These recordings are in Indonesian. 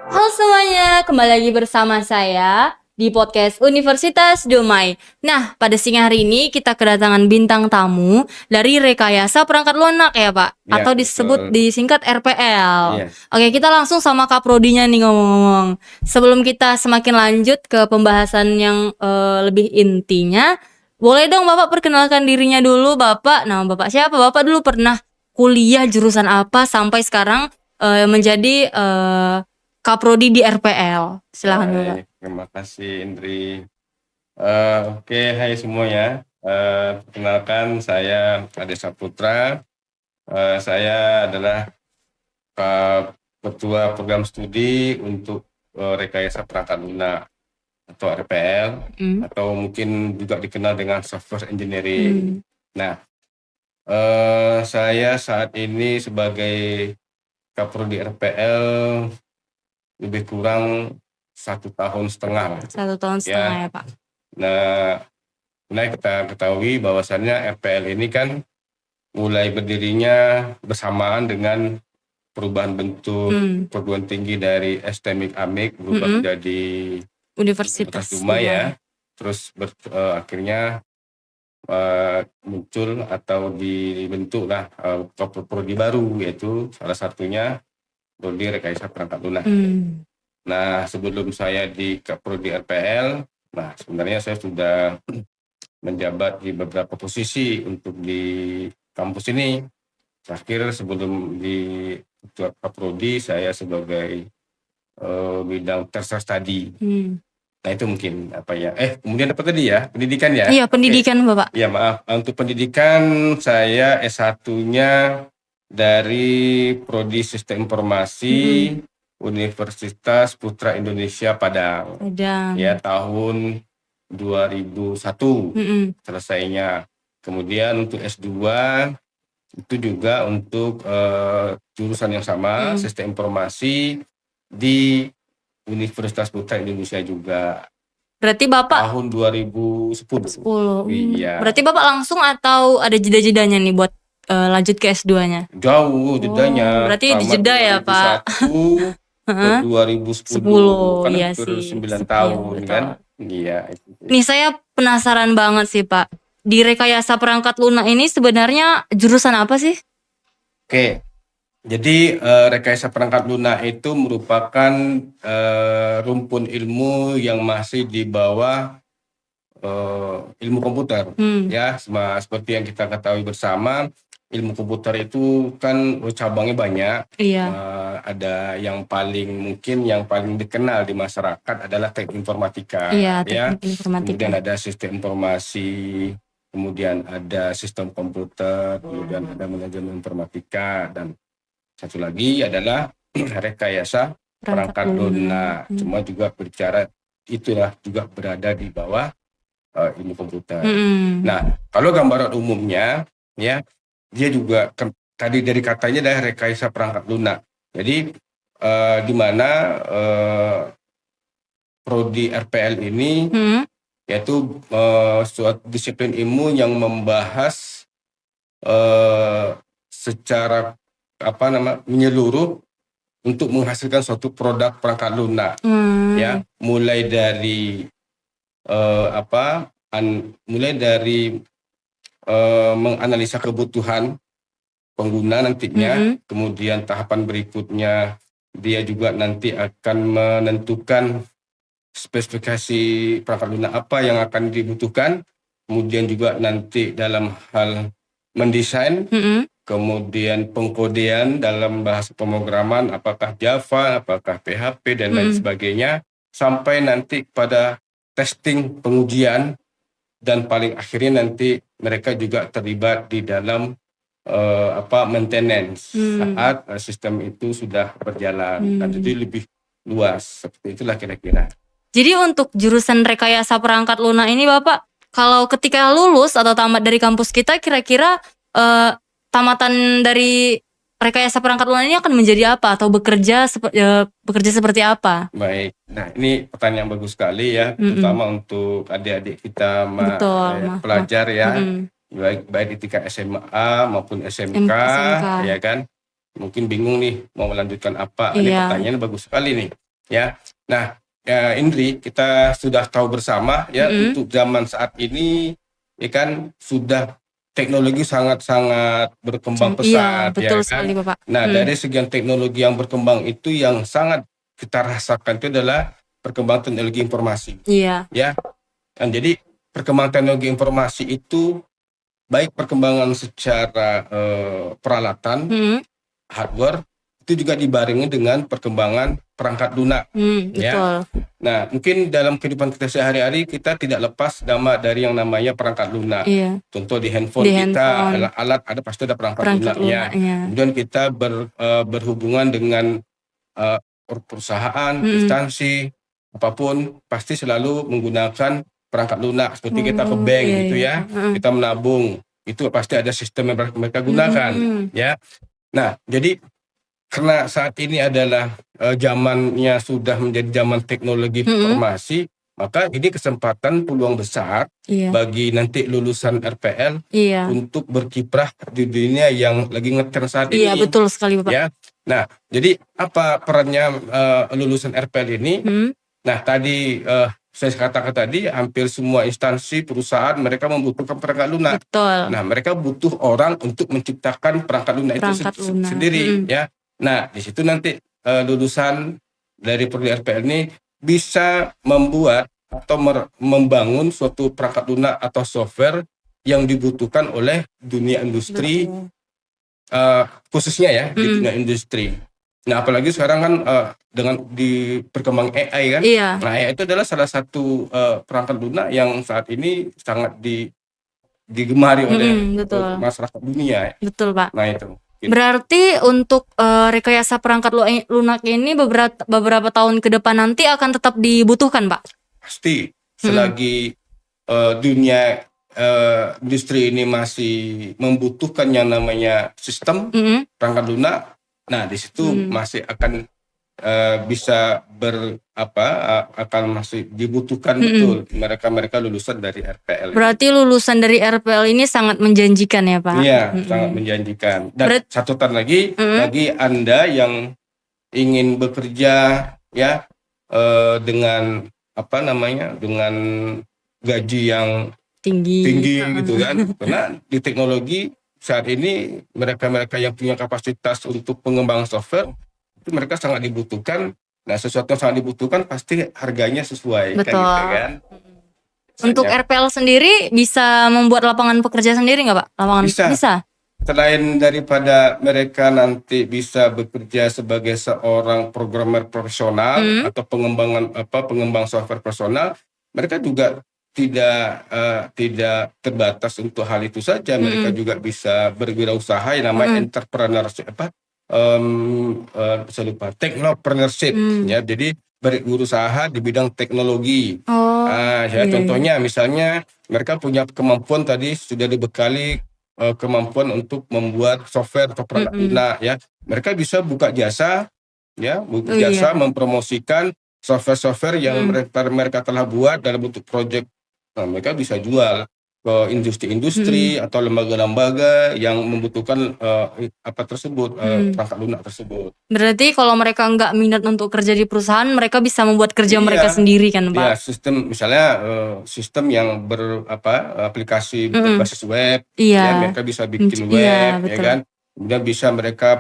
Halo semuanya, kembali lagi bersama saya di podcast Universitas Dumai. Nah, pada siang hari ini kita kedatangan bintang tamu dari Rekayasa Perangkat Lunak ya Pak, Iya, atau disebut betul. disingkat RPL. Iya. Oke, kita langsung sama Kak Prodinya nih ngomong-ngomong. Sebelum kita semakin lanjut ke pembahasan yang lebih intinya, boleh dong Bapak perkenalkan dirinya dulu Bapak. Nama Bapak siapa? Bapak dulu pernah kuliah jurusan apa sampai sekarang menjadi Kaprodi di RPL. Silakan Bapak. Baik, terima kasih Indri. Oke, hai semuanya. Perkenalkan saya Ade Saputra. Saya adalah Ketua Program Studi untuk Rekayasa Perangkat Lunak atau RPL, atau mungkin juga dikenal dengan Software Engineering. Nah, saya saat ini sebagai Kaprodi RPL lebih kurang 1,5 tahun lah. 1 tahun setengah ya Pak. Nah, kita ketahui bahwasannya RPL ini kan mulai berdirinya bersamaan dengan perubahan bentuk perguruan tinggi dari STMIK AMIK berubah menjadi Universitas Dumai ya. Dumai. Terus akhirnya muncul atau dibentuklah prodi baru, yaitu salah satunya Prodi Rekayasa Perangkat Lunak. Nah, sebelum saya di Prodi RPL, nah sebenarnya saya sudah menjabat di beberapa posisi untuk di kampus ini. Terakhir sebelum di Ketua Prodi, saya sebagai bidang tertiary study. Nah itu mungkin apa ya? Kemudian apa tadi ya? Pendidikan ya? Iya, pendidikan Bapak. Iya maaf. Untuk pendidikan saya S1-nya dari Prodi Sistem Informasi Universitas Putra Indonesia Padang. Ya, tahun 2001 selesainya. Kemudian untuk S2 itu juga untuk jurusan yang sama, Sistem Informasi di Universitas Putra Indonesia juga. Berarti Bapak tahun 2010. Iya. Berarti Bapak langsung atau ada jeda-jedanya nih buat lanjut ke S2-nya? Jauh jedanya. Berarti dijeda ya Pak. 2001 ke 2010. Kan iya hampir sih. 9 tahun Iya, kan. betul. Iya. Nih saya penasaran banget sih Pak. Di Rekayasa Perangkat Lunak ini sebenarnya jurusan apa sih? Oke. Jadi Rekayasa Perangkat Lunak itu merupakan rumpun ilmu yang masih di bawah ilmu komputer. Ya, seperti yang kita ketahui bersama, ilmu komputer itu kan cabangnya banyak. Iya. Ada yang paling dikenal di masyarakat adalah teknik informatika. Iya, ya. teknik informatika. Kemudian ada sistem informasi, kemudian ada sistem komputer, kemudian ada manajemen informatika, dan satu lagi adalah rekayasa perangkat lunak. Cuma juga berbicara itulah juga berada di bawah ilmu komputer. Nah, kalau gambaran umumnya ya, dia juga tadi dari katanya adalah rekayasa perangkat lunak. Jadi di mana prodi RPL ini yaitu suatu disiplin ilmu yang membahas secara menyeluruh untuk menghasilkan suatu produk perangkat lunak. Ya, mulai dari menganalisa kebutuhan pengguna nantinya, kemudian tahapan berikutnya dia juga nanti akan menentukan spesifikasi perangkat lunak apa yang akan dibutuhkan, kemudian juga nanti dalam hal mendesain, kemudian pengkodean dalam bahasa pemrograman, apakah Java, apakah PHP, dan lain sebagainya, sampai nanti pada testing, pengujian, dan paling akhirnya nanti mereka juga terlibat di dalam maintenance saat sistem itu sudah berjalan. Dan jadi lebih luas, seperti itulah kira-kira. Jadi untuk jurusan rekayasa perangkat lunak ini Bapak, kalau ketika lulus atau tamat dari kampus kita, kira-kira tamatan dari rekayasa perangkat lunak ini akan menjadi apa atau bekerja seperti apa? Baik, nah ini pertanyaan bagus sekali ya, terutama untuk adik-adik kita pelajar ya, baik di tingkat SMA maupun SMK, ya kan, mungkin bingung nih mau melanjutkan apa. Ini pertanyaan bagus sekali nih. ya. Nah, Indri, kita sudah tahu bersama ya, untuk zaman saat ini ya kan sudah teknologi sangat-sangat berkembang Iya, pesat ya betul kan. sekali Bapak. Nah, dari segi teknologi yang berkembang itu yang sangat kita rasakan itu adalah perkembangan teknologi informasi Iya. ya. Dan jadi perkembangan teknologi informasi itu baik perkembangan secara peralatan, hardware, itu juga dibarengi dengan perkembangan perangkat lunak ya. Betul. Nah, mungkin dalam kehidupan kita sehari-hari kita tidak lepas dari yang namanya perangkat lunak. Iya. Contoh di handphone Di kita, handphone. alat ada pasti ada perangkat Perangkat lunaknya. lunaknya. Kemudian kita berhubungan dengan perusahaan, instansi, apapun pasti selalu menggunakan perangkat lunak. Seperti kita ke bank Iya, gitu iya. ya, kita menabung, itu pasti ada sistem yang mereka gunakan ya. Nah, jadi karena saat ini adalah zamannya sudah menjadi zaman teknologi informasi, maka ini kesempatan peluang besar Iya. bagi nanti lulusan RPL Iya. untuk berkiprah di dunia yang lagi ngetren saat ini. Iya, betul sekali Bapak. Ya. Nah, jadi apa perannya lulusan RPL ini? Nah, tadi saya katakan tadi hampir semua instansi perusahaan mereka membutuhkan perangkat lunak. Betul. Nah, mereka butuh orang untuk menciptakan perangkat lunak itu sendiri ya. Nah, di situ nanti lulusan dari prodi RPL ini bisa membuat atau membangun suatu perangkat lunak atau software yang dibutuhkan oleh dunia industri, khususnya ya di dunia industri. Nah, apalagi sekarang kan dengan di perkembangan AI kan. Iya. Nah, AI itu adalah salah satu perangkat lunak yang saat ini sangat digemari oleh masyarakat dunia. Betul Pak. Nah, itu. Berarti untuk rekayasa perangkat lunak ini beberapa tahun ke depan nanti akan tetap dibutuhkan Pak? Pasti selagi dunia industri ini masih membutuhkan yang namanya sistem perangkat lunak. Nah, di situ masih akan bisa akan masih dibutuhkan betul mereka lulusan dari RPL. Berarti lulusan dari RPL ini sangat menjanjikan ya Pak? Iya, sangat menjanjikan. Dan catatan lagi bagi Anda yang ingin bekerja ya dengan dengan gaji yang tinggi gitu kan. Karena di teknologi saat ini mereka yang punya kapasitas untuk pengembangan software itu mereka sangat dibutuhkan. Nah, sesuatu yang sangat dibutuhkan pasti harganya sesuai. Betul. Kan gitu kan. Untuk RPL sendiri bisa membuat lapangan pekerja sendiri nggak Pak? Bisa. Selain daripada mereka nanti bisa bekerja sebagai seorang programmer profesional atau pengembang software personal, mereka juga tidak terbatas untuk hal itu saja. Mereka juga bisa berwirausaha yang namanya entrepreneurship saya lupa, technopreneurship ya. Jadi berusaha di bidang teknologi. Contohnya misalnya mereka punya kemampuan tadi sudah dibekali kemampuan untuk membuat software atau perangkat lunak ya. Mereka bisa buka jasa ya, mempromosikan software-software yang mereka telah buat dalam bentuk project. Nah, mereka bisa jual ke industri-industri atau lembaga-lembaga yang membutuhkan perangkat lunak tersebut. Berarti kalau mereka nggak minat untuk kerja di perusahaan, mereka bisa membuat kerja mereka sendiri kan Pak? Iya, sistem yang aplikasi berbasis web, ya mereka bisa bikin web, ya kan. Kemudian bisa mereka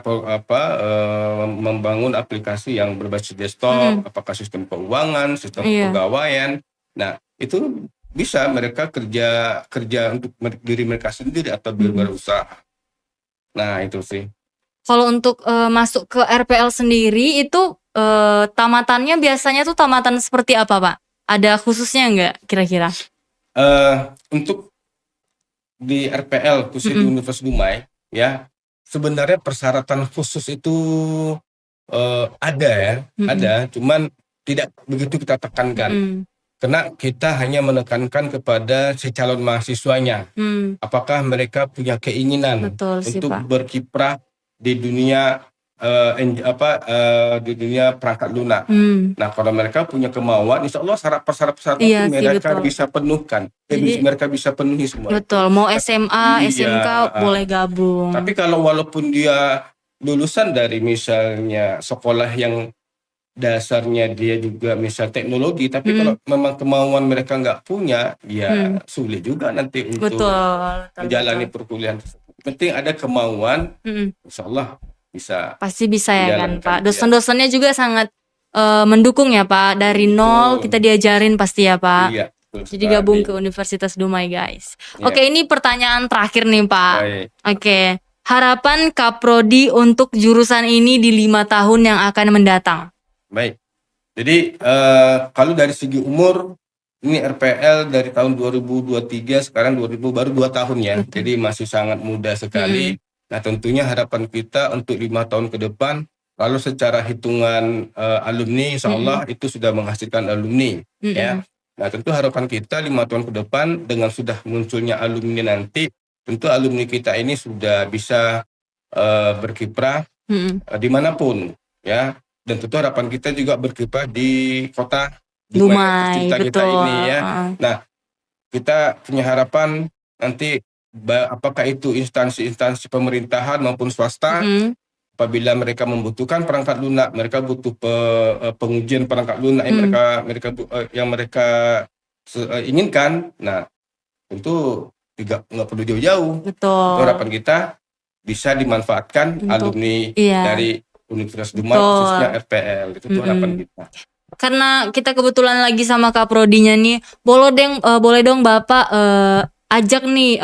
membangun aplikasi yang berbasis desktop, apakah sistem keuangan, sistem kepegawaian. Nah, itu bisa mereka kerja untuk diri mereka sendiri atau berusaha. Nah, itu sih. Kalau untuk masuk ke RPL sendiri itu tamatannya biasanya tuh tamatan seperti apa Pak? Ada khususnya nggak kira-kira? Untuk di RPL khusus di Universitas Dumai ya, sebenarnya persyaratan khusus itu ada, cuman tidak begitu kita tekankan. Karena kita hanya menekankan kepada si calon mahasiswanya, apakah mereka punya keinginan untuk berkiprah di dunia di dunia perangkat lunak. Nah, kalau mereka punya kemauan, insya Allah syarat-syarat itu mereka bisa penuhkan. Mereka bisa penuhi semua. Betul, mau SMA, SMK boleh gabung. Tapi kalau walaupun dia lulusan dari misalnya sekolah yang dasarnya dia juga misal teknologi, tapi kalau memang kemauan mereka nggak punya, ya sulit juga nanti untuk Betul, menjalani betul. perkuliahan tersebut. Penting ada kemauan, insya Allah bisa Pasti bisa ya kan menjalankan. Pak. Dosen-dosennya juga sangat mendukung ya Pak. Dari nol kita diajarin pasti ya Pak. Iya, betul Jadi gabung ke sekali. Universitas Dumai guys. Iya. Oke, ini pertanyaan terakhir nih Pak. Baik. Oke, harapan Kaprodi untuk jurusan ini di 5 tahun yang akan mendatang. Baik. Jadi kalau dari segi umur, ini RPL dari tahun 2023, sekarang 2000 baru 2 tahun ya. Jadi masih sangat muda sekali. Nah tentunya harapan kita untuk 5 tahun ke depan, kalau secara hitungan alumni, insya Allah itu sudah menghasilkan alumni. Ya. Nah tentu harapan kita 5 tahun ke depan dengan sudah munculnya alumni nanti, tentu alumni kita ini sudah bisa berkiprah dimanapun, ya. Dan tentu harapan kita juga berkiprah di kota Dumai, tercinta kita betul. ini ya. Nah, kita punya harapan nanti apakah itu instansi-instansi pemerintahan maupun swasta, apabila mereka membutuhkan perangkat lunak, mereka butuh pengujian perangkat lunak yang mereka inginkan. Nah, tentu juga nggak perlu jauh-jauh. Betul. Itu harapan kita bisa dimanfaatkan alumni dari Universitas Dumai, khususnya RPL. Itu harapan kita. Karena kita kebetulan lagi sama Kaprodinya nih, boleh dong Bapak ajak nih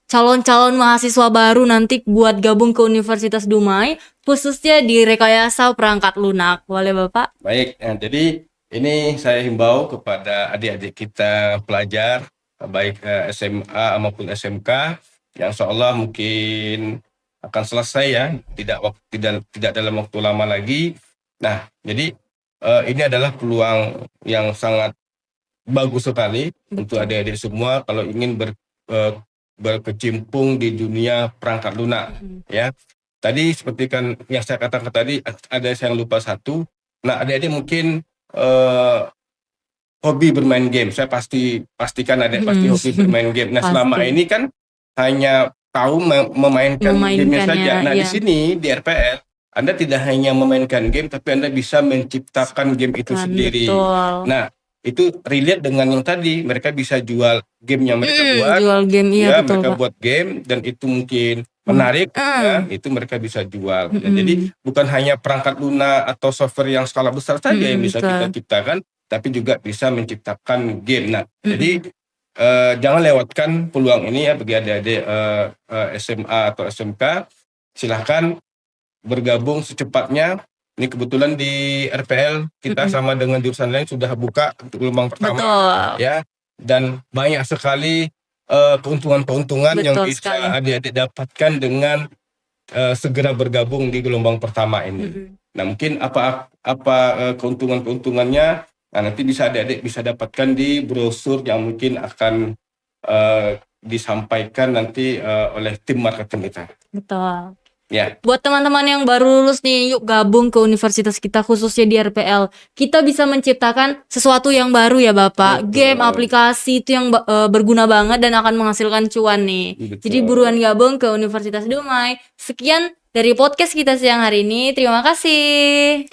calon-calon mahasiswa baru nanti buat gabung ke Universitas Dumai, khususnya di rekayasa perangkat lunak. Boleh Bapak? Baik, jadi ini saya himbau kepada adik-adik kita pelajar, baik SMA maupun SMK, yang insya Allah mungkin akan selesai ya, tidak dalam waktu lama lagi. Nah, jadi ini adalah peluang yang sangat bagus sekali untuk adik-adik semua kalau ingin berkecimpung di dunia perangkat lunak. Ya, tadi seperti kan yang saya katakan tadi, ada yang lupa satu. Nah, adik-adik mungkin hobi bermain game. Saya pastikan adik pasti hobi bermain game. Nah, selama ini kan hanya tahu memainkan game saja. Nah, di sini di RPL Anda tidak hanya memainkan game, tapi Anda bisa menciptakan game itu sendiri. Betul. Nah, itu relate dengan yang tadi, mereka bisa jual game yang mereka buat. Jual game, iya betul mereka Pak. buat game dan itu mungkin menarik, ya, itu mereka bisa jual. Nah, jadi bukan hanya perangkat lunak atau software yang skala besar saja yang bisa kita ciptakan, tapi juga bisa menciptakan game. Nah, jadi jangan lewatkan peluang ini ya bagi adik-adik SMA atau SMK. Silahkan bergabung secepatnya. Ini kebetulan di RPL kita sama dengan jurusan lain sudah buka untuk gelombang pertama. Betul. Ya, dan banyak sekali keuntungan-keuntungan yang bisa adik-adik dapatkan dengan segera bergabung di gelombang pertama ini. Nah, mungkin apa keuntungan-keuntungannya, nah nanti bisa adik-adik bisa dapatkan di brosur yang mungkin akan disampaikan nanti oleh tim marketing kita. Betul. Ya. Buat teman-teman yang baru lulus nih, yuk gabung ke universitas kita khususnya di RPL. Kita bisa menciptakan sesuatu yang baru ya Bapak. Game, aplikasi itu yang berguna banget dan akan menghasilkan cuan nih. Betul. Jadi buruan gabung ke Universitas Dumai. Sekian dari podcast kita siang hari ini. Terima kasih.